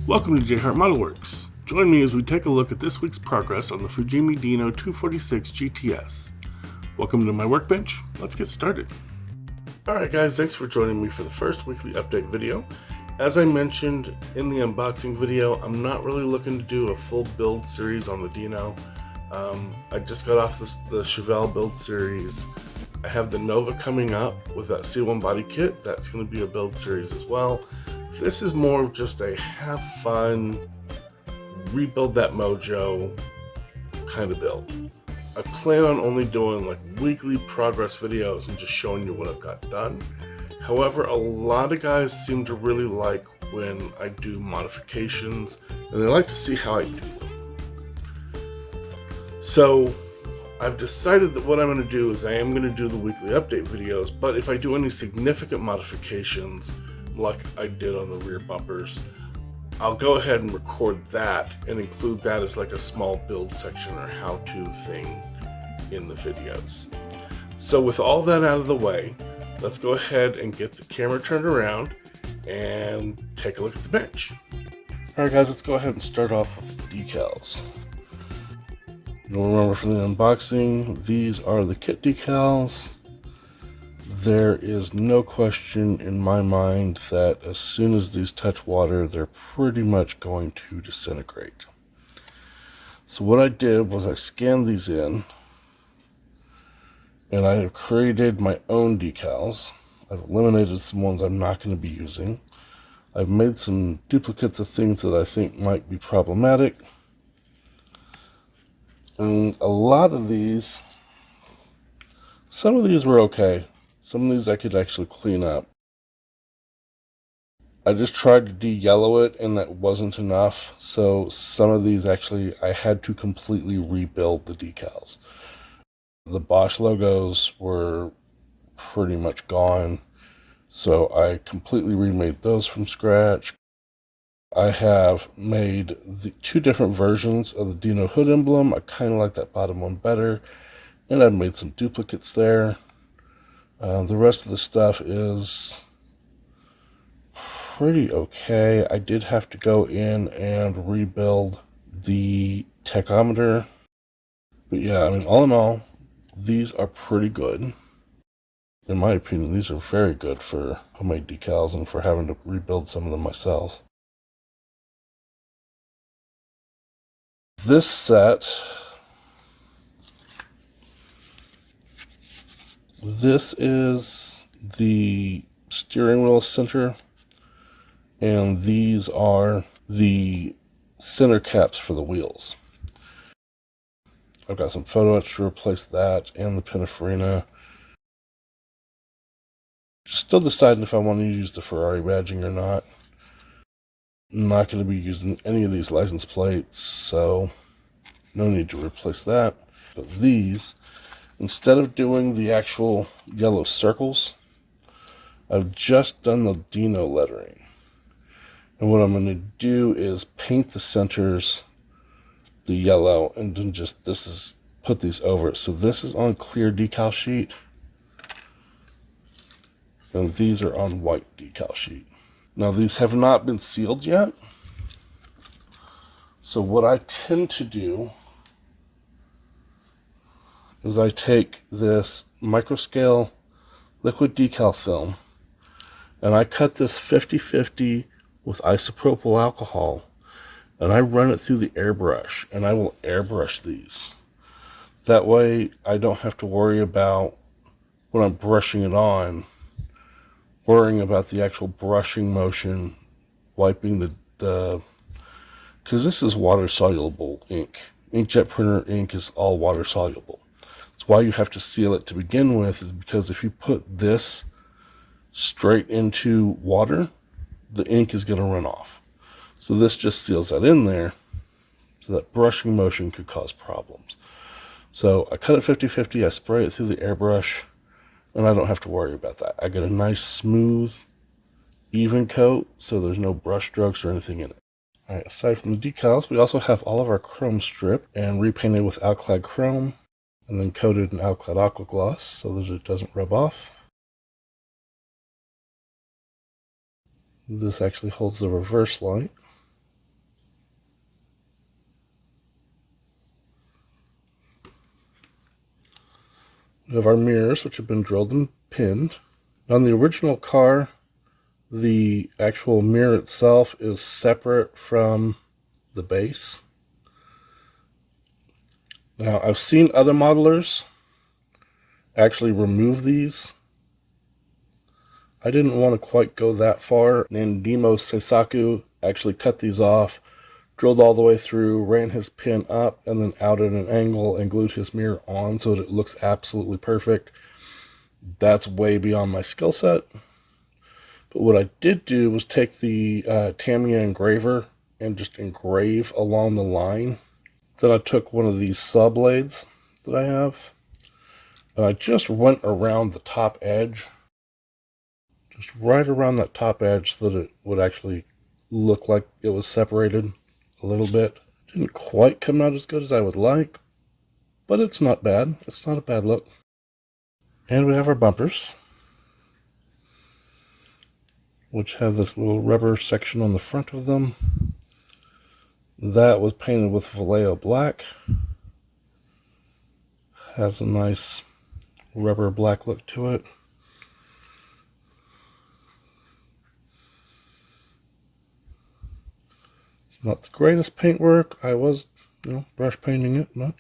Welcome to Jhart Modelworks. Join me as we take a look at this week's progress on the Fujimi Dino 246 GTS. Welcome to my workbench. Let's get started. Alright guys, thanks for joining me for the first weekly update video. As I mentioned in the unboxing video, I'm not really looking to do a full build series on the Dino. I just got off the Chevelle build series. I have the Nova coming up with that C1 body kit. That's going to be a build series as well. This is more of just a have fun, rebuild that mojo kind of build. I plan on only doing like weekly progress videos and just showing you what I've got done. However, a lot of guys seem to really like when I do modifications and they like to see how I do them. So I've decided that what I'm going to do is I am going to do the weekly update videos, but if I do any significant modifications like I did on the rear bumpers, I'll go ahead and record that and include that as like a small build section or how-to thing in the videos. So with all that out of the way, let's go ahead and get the camera turned around and take a look at the bench. Alright guys, let's go ahead and start off with the decals. You'll remember from the unboxing, these are the kit decals. There is no question in my mind that as soon as these touch water, they're pretty much going to disintegrate. So what I did was I scanned these in, and I have created my own decals. I've eliminated some ones I'm not going to be using. I've made some duplicates of things that I think might be problematic. And a lot of these, some of these were okay. Some of these I could actually clean up. I just tried to de-yellow it and that wasn't enough. So some of these actually I had to completely rebuild the decals. The Bosch logos were pretty much gone. So I completely remade those from scratch. I have made the two different versions of the Dino hood emblem. I kind of like that bottom one better. And I've made some duplicates there. The rest of the stuff is pretty okay. I did have to go in and rebuild the tachometer. But yeah, I mean, all in all, these are pretty good. In my opinion, these are very good for homemade decals and for having to rebuild some of them myself. This set, this is the steering wheel center, and these are the center caps for the wheels. I've got some photo etch to replace that and the Pininfarina. Still deciding if I want to use the Ferrari badging or not. I'm not going to be using any of these license plates, so no need to replace that. But these, instead of doing the actual yellow circles, I've just done the Dino lettering. And what I'm going to do is paint the centers the yellow and then just put these over it. So this is on clear decal sheet, and these are on white decal sheet. Now these have not been sealed yet. So what I tend to do is I take this microscale liquid decal film and I cut this 50-50 with isopropyl alcohol and I run it through the airbrush, and I will airbrush these. That way I don't have to worry about when I'm brushing it on, worrying about the actual brushing motion, wiping the because this is water soluble ink. Inkjet printer ink is all water soluble. That's why you have to seal it to begin with, is because if you put this straight into water, the ink is going to run off. So this just seals that in there, so that brushing motion could cause problems. So I cut it 50-50, I spray it through the airbrush, and I don't have to worry about that. I get a nice smooth, even coat, so there's no brush strokes or anything in it. Alright, aside from the decals, we also have all of our chrome stripped and repainted with Alclad chrome, and then coated in Alclad aqua gloss so that it doesn't rub off. This actually holds the reverse light. We have our mirrors, which have been drilled and pinned. On the original car, the actual mirror itself is separate from the base. Now, I've seen other modelers actually remove these. I didn't want to quite go that far. Nandimo Seisaku actually cut these off, drilled all the way through, ran his pin up, and then out at an angle and glued his mirror on so that it looks absolutely perfect. That's way beyond my skill set. But what I did do was take the Tamiya engraver and just engrave along the line. Then I took one of these saw blades that I have, and I just went around the top edge, just right around that top edge so that it would actually look like it was separated a little bit. Didn't quite come out as good as I would like, but it's not bad. It's not a bad look. And we have our bumpers, which have this little rubber section on the front of them. That was painted with Vallejo black. Has a nice rubber black look to it. It's not the greatest paintwork. I was, brush painting it, but.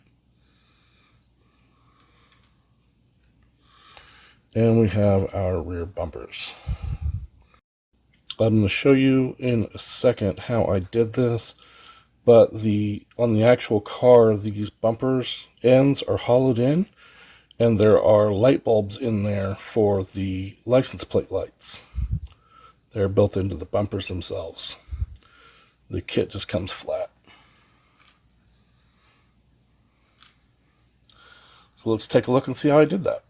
And we have our rear bumpers. I'm going to show you in a second how I did this. But on the actual car, these bumpers ends are hollowed in, and there are light bulbs in there for the license plate lights. They're built into the bumpers themselves. The kit just comes flat. So let's take a look and see how I did that.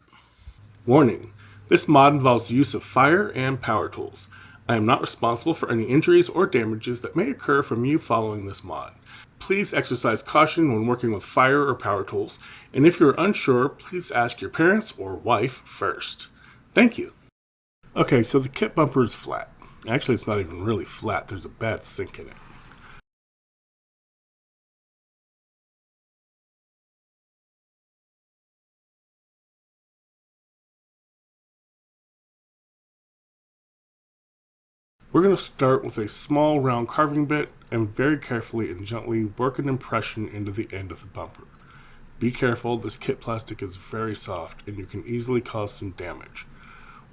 Warning: this mod involves the use of fire and power tools. I am not responsible for any injuries or damages that may occur from you following this mod. Please exercise caution when working with fire or power tools, and if you are unsure, please ask your parents or wife first. Thank you. Okay, so the kit bumper is flat. Actually, it's not even really flat. There's a bad sink in it. We're going to start with a small round carving bit and very carefully and gently work an impression into the end of the bumper. Be careful, this kit plastic is very soft and you can easily cause some damage.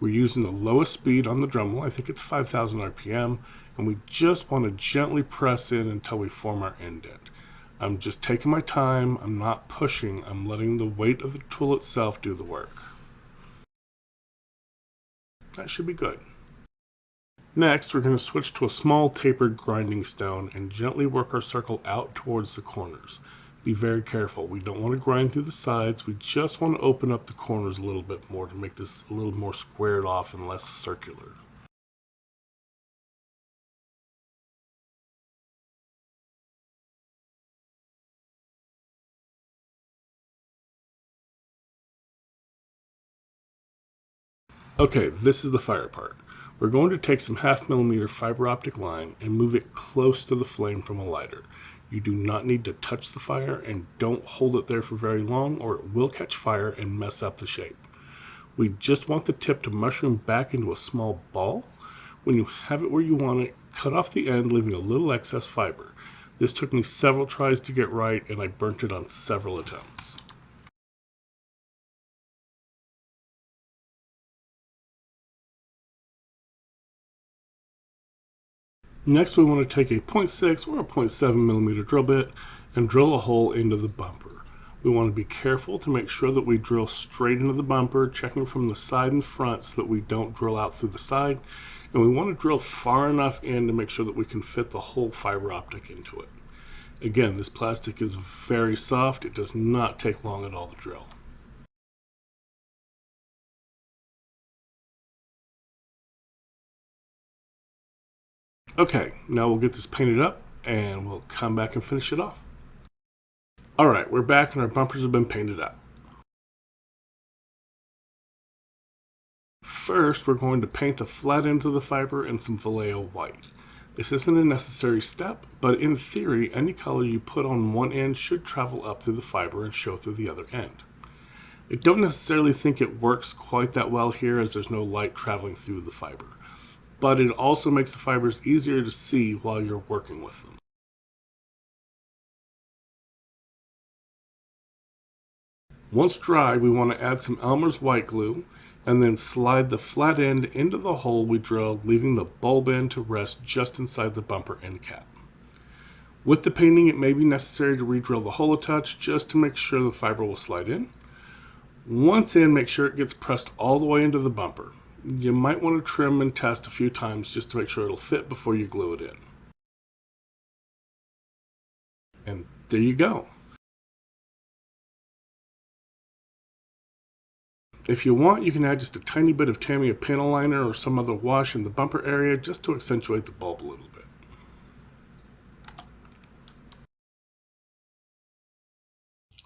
We're using the lowest speed on the Dremel, I think it's 5,000 RPM, and we just want to gently press in until we form our indent. I'm just taking my time, I'm not pushing, I'm letting the weight of the tool itself do the work. That should be good. Next, we're going to switch to a small tapered grinding stone and gently work our circle out towards the corners. Be very careful. We don't want to grind through the sides. We just want to open up the corners a little bit more to make this a little more squared off and less circular. Okay, this is the fire part. We're going to take some 1/2 millimeter fiber optic line and move it close to the flame from a lighter. You do not need to touch the fire and don't hold it there for very long or it will catch fire and mess up the shape. We just want the tip to mushroom back into a small ball. When you have it where you want it, cut off the end, leaving a little excess fiber. This took me several tries to get right and I burnt it on several attempts. Next, we want to take a 0.6 or a 0.7 millimeter drill bit and drill a hole into the bumper. We want to be careful to make sure that we drill straight into the bumper, checking from the side and front so that we don't drill out through the side. And we want to drill far enough in to make sure that we can fit the whole fiber optic into it. Again, this plastic is very soft. It does not take long at all to drill. Okay, now we'll get this painted up and we'll come back and finish it off. Alright, we're back and our bumpers have been painted up. First, we're going to paint the flat ends of the fiber in some Vallejo white. This isn't a necessary step, but in theory, any color you put on one end should travel up through the fiber and show through the other end. I don't necessarily think it works quite that well here as there's no light traveling through the fiber, but it also makes the fibers easier to see while you're working with them. Once dry, we want to add some Elmer's white glue and then slide the flat end into the hole we drilled, leaving the bulb end to rest just inside the bumper end cap. With the painting, it may be necessary to re-drill the hole a touch just to make sure the fiber will slide in. Once in, make sure it gets pressed all the way into the bumper. You might want to trim and test a few times just to make sure it'll fit before you glue it in. And there you go. If you want, you can add just a tiny bit of Tamiya panel liner or some other wash in the bumper area just to accentuate the bulb a little bit.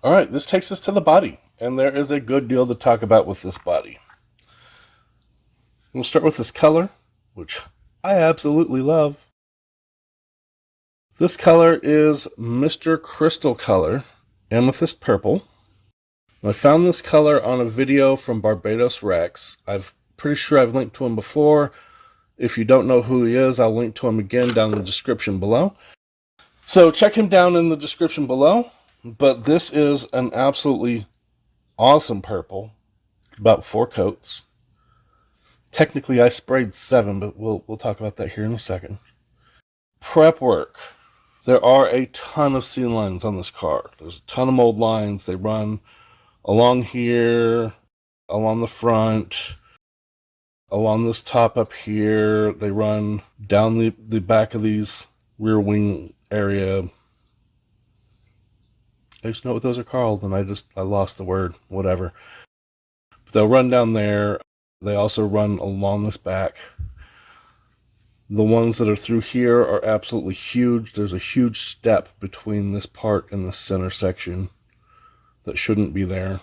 All right, this takes us to the body, and there is a good deal to talk about with this body. We'll start with this color, which I absolutely love. This color is Mr. Crystal Color, Amethyst Purple. I found this color on a video from Barbados Rex. I'm pretty sure I've linked to him before. If you don't know who he is, I'll link to him again down in the description below. So check him down in the description below. But this is an absolutely awesome purple. About 4 coats. Technically, I sprayed 7, but we'll talk about that here in a second. Prep work. There are a ton of seam lines on this car. There's a ton of mold lines. They run along here, along the front, along this top up here. They run down the back of these rear wing area. I just know what those are called, and I lost the word, whatever. But they'll run down there. They also run along this back. The ones that are through here are absolutely huge. There's a huge step between this part and the center section that shouldn't be there.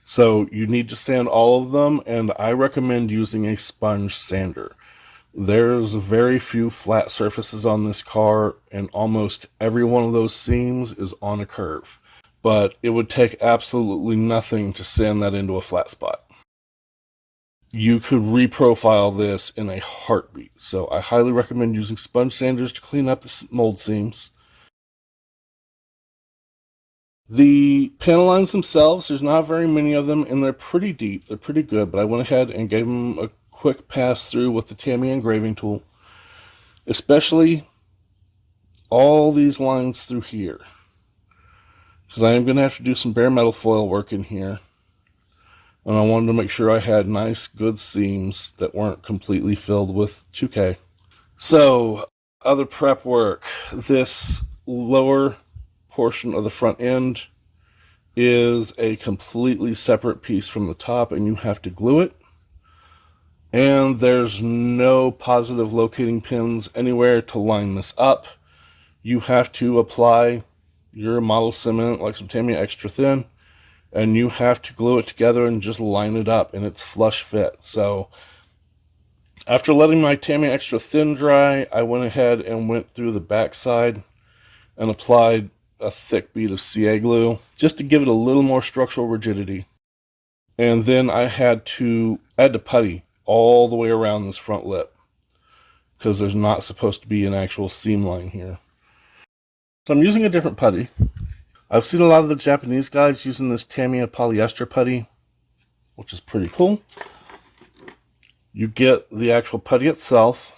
So you need to sand all of them, and I recommend using a sponge sander. There's very few flat surfaces on this car, and almost every one of those seams is on a curve. But it would take absolutely nothing to sand that into a flat spot. You could reprofile this in a heartbeat. So I highly recommend using sponge sanders to clean up the mold seams. The panel lines themselves, there's not very many of them, and they're pretty deep. They're pretty good, but I went ahead and gave them a quick pass through with the Tamiya engraving tool. Especially all these lines through here, because I am going to have to do some bare metal foil work in here. And I wanted to make sure I had nice, good seams that weren't completely filled with 2K. So, other prep work. This lower portion of the front end is a completely separate piece from the top, and you have to glue it. And there's no positive locating pins anywhere to line this up. You have to apply your model cement, like some Tamiya Extra Thin, and you have to glue it together and just line it up in its flush fit. So after letting my Tamiya Extra Thin dry, I went ahead and went through the back side and applied a thick bead of CA glue just to give it a little more structural rigidity. And then I had to add the putty all the way around this front lip, because there's not supposed to be an actual seam line here. So I'm using a different putty. I've seen a lot of the Japanese guys using this Tamiya polyester putty, which is pretty cool. You get the actual putty itself,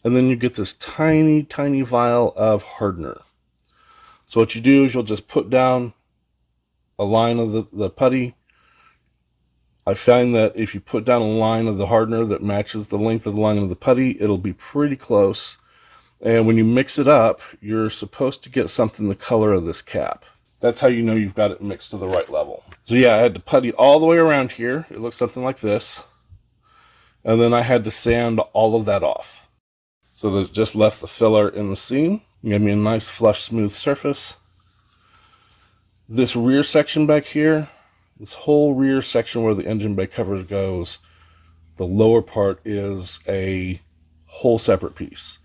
and then you get this tiny, tiny vial of hardener. So what you do is you'll just put down a line of the putty. I find that if you put down a line of the hardener that matches the length of the line of the putty, it'll be pretty close. And when you mix it up, you're supposed to get something the color of this cap. That's how you know you've got it mixed to the right level. So yeah, I had to putty all the way around here. It looks something like this. And then I had to sand all of that off, so that it just left the filler in the seam. Gave me a nice flush, smooth surface. This rear section back here, this whole rear section where the engine bay covers goes, the lower part is a whole separate piece.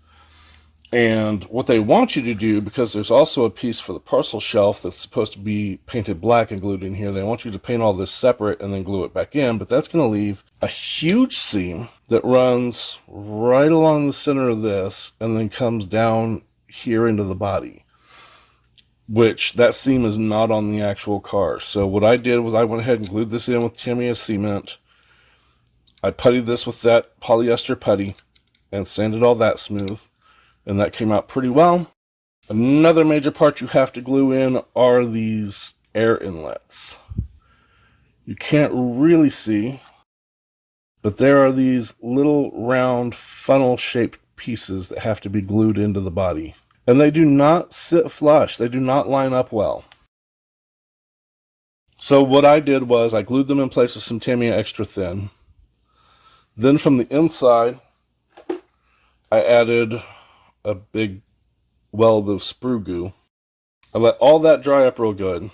And what they want you to do, because there's also a piece for the parcel shelf that's supposed to be painted black and glued in here, they want you to paint all this separate and then glue it back in, but that's going to leave a huge seam that runs right along the center of this and then comes down here into the body, which that seam is not on the actual car. So what I did was I went ahead and glued this in with Tamiya cement. I puttied this with that polyester putty and sanded all that smooth, and that came out pretty well. Another major part you have to glue in are these air inlets. You can't really see, but there are these little round funnel-shaped pieces that have to be glued into the body. And they do not sit flush. They do not line up well. So what I did was I glued them in place with some Tamiya Extra Thin. Then from the inside, I added a big weld of sprue goo. I let all that dry up real good.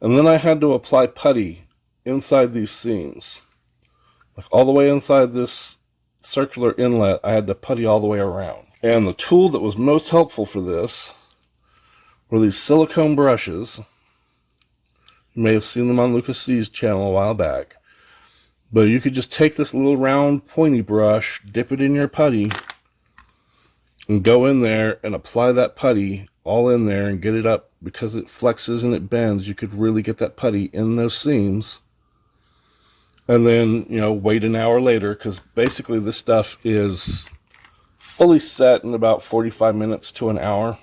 And then I had to apply putty inside these seams. Like all the way inside this circular inlet, I had to putty all the way around. And the tool that was most helpful for this were these silicone brushes. You may have seen them on Lucas C's channel a while back. But you could just take this little round pointy brush, dip it in your putty, and go in there and apply that putty all in there and get it up. Because it flexes and it bends, you could really get that putty in those seams. And then, wait an hour later, because basically this stuff is fully set in about 45 minutes to an hour.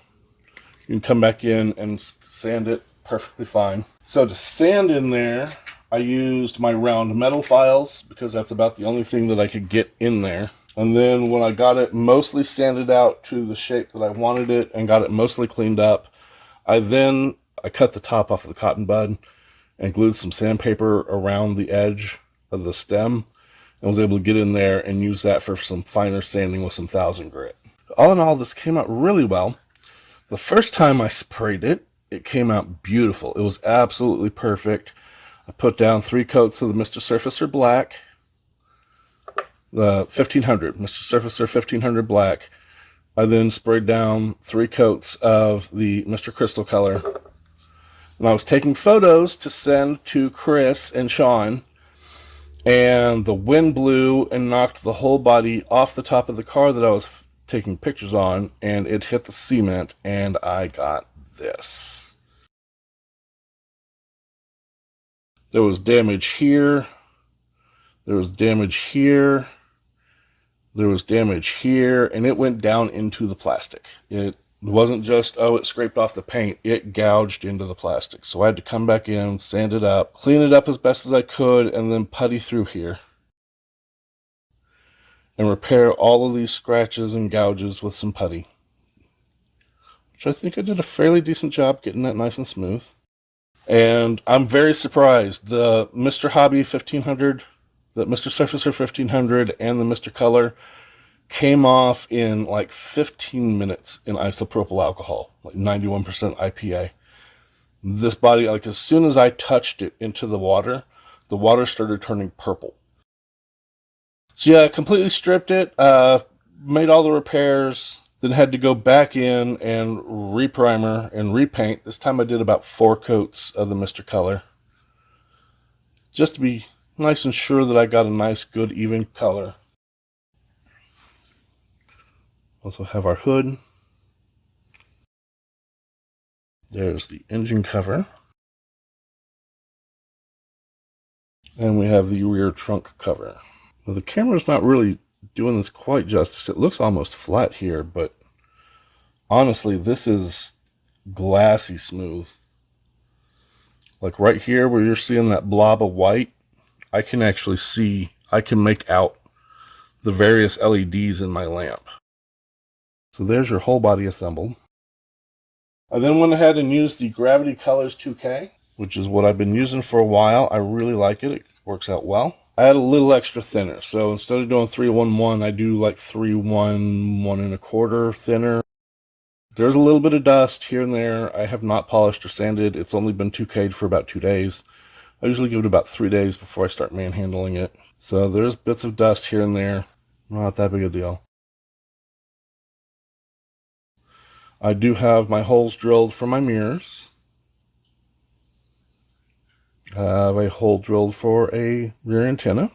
You can come back in and sand it perfectly fine. So to sand in there, I used my round metal files because that's about the only thing that I could get in there. And then when I got it mostly sanded out to the shape that I wanted it and got it mostly cleaned up, I cut the top off of the cotton bud and glued some sandpaper around the edge of the stem and was able to get in there and use that for some finer sanding with some 1000 grit. All in all, this came out really well. The first time I sprayed it, it came out beautiful. It was absolutely perfect. I put down 3 coats of the Mr. Surfacer Black, the 1500, Mr. Surfacer 1500 Black. I then sprayed down 3 coats of the Mr. Crystal Color. And I was taking photos to send to Chris and Sean, and the wind blew and knocked the whole body off the top of the car that I was taking pictures on, and it hit the cement, and I got this. There was damage here. There was damage here. There was damage here, and it went down into the plastic. It wasn't just, it scraped off the paint. It gouged into the plastic. So I had to come back in, sand it up, clean it up as best as I could, and then putty through here. And repair all of these scratches and gouges with some putty. Which I think I did a fairly decent job getting that nice and smooth. And I'm very surprised. The Mr. Hobby 1500, the Mr. Surfacer 1500, and the Mr. Color came off in like 15 minutes in isopropyl alcohol, like 91% IPA. This body, like as soon as I touched it into the water started turning purple. So yeah, I completely stripped it, made all the repairs, then had to go back in and reprimer and repaint. This time I did about 4 coats of the Mr. Color, just to be nice and sure that I got a nice, good, even color. Also have our hood. There's the engine cover. And we have the rear trunk cover. Now the camera's not really doing this quite justice. It looks almost flat here, but honestly, this is glassy smooth. Like right here where you're seeing that blob of white, I can actually see, I can make out the various LEDs in my lamp. So there's your whole body assembled. I then went ahead and used the Gravity Colors 2K, which is what I've been using for a while. I really like it. It works out well. I had a little extra thinner, so instead of doing 311, I do like 3-1, 1 1/4 thinner. There's a little bit of dust here and there. I have not polished or sanded. It's only been 2K'd for about 2 days. I usually give it about 3 days before I start manhandling it. So there's bits of dust here and there. Not that big a deal. I do have my holes drilled for my mirrors. I have a hole drilled for a rear antenna.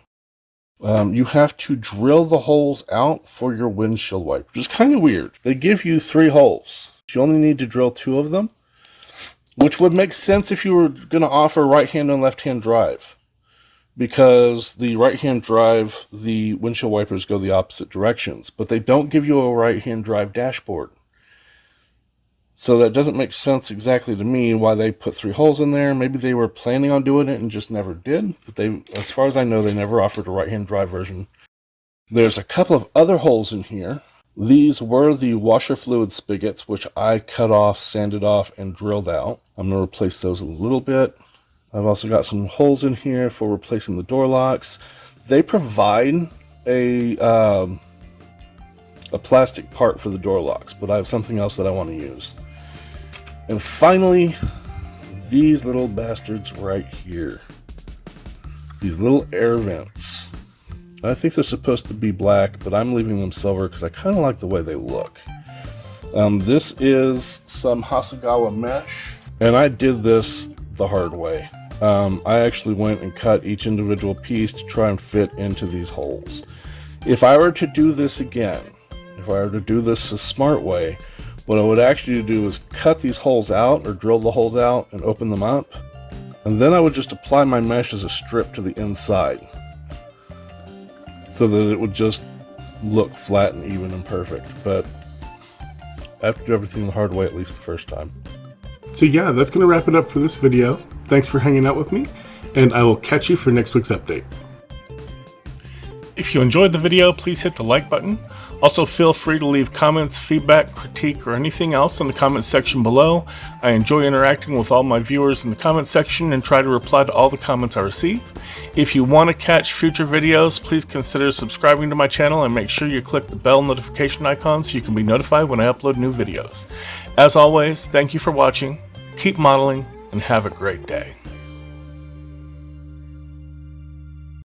You have to drill the holes out for your windshield wiper, which is kind of weird. They give you 3 holes. You only need to drill 2 of them, which would make sense if you were going to offer right-hand and left-hand drive, because the right-hand drive, the windshield wipers go the opposite directions, but they don't give you a right-hand drive dashboard. So that doesn't make sense exactly to me why they put 3 holes in there. Maybe they were planning on doing it and just never did. But they, as far as I know, they never offered a right-hand drive version. There's a couple of other holes in here. These were the washer fluid spigots, which I cut off, sanded off, and drilled out. I'm going to replace those a little bit. I've also got some holes in here for replacing the door locks. They provide a plastic part for the door locks, but I have something else that I want to use. And finally, these little bastards right here. These little air vents. I think they're supposed to be black, but I'm leaving them silver because I kind of like the way they look. This is some Hasegawa mesh, and I did this the hard way. I actually went and cut each individual piece to try and fit into these holes. If I were to do this again, if I were to do this the smart way, what I would actually do is cut these holes out, or drill the holes out and open them up, and then I would just apply my mesh as a strip to the inside so that it would just look flat and even and perfect. But I have to do everything the hard way, at least the first time. So yeah, that's going to wrap it up for this video. Thanks for hanging out with me, and I will catch you for next week's update. If you enjoyed the video, please hit the like button. Also, feel free to leave comments, feedback, critique, or anything else in the comment section below. I enjoy interacting with all my viewers in the comment section and try to reply to all the comments I receive. If you want to catch future videos, please consider subscribing to my channel and make sure you click the bell notification icon so you can be notified when I upload new videos. As always, thank you for watching, keep modeling, and have a great day.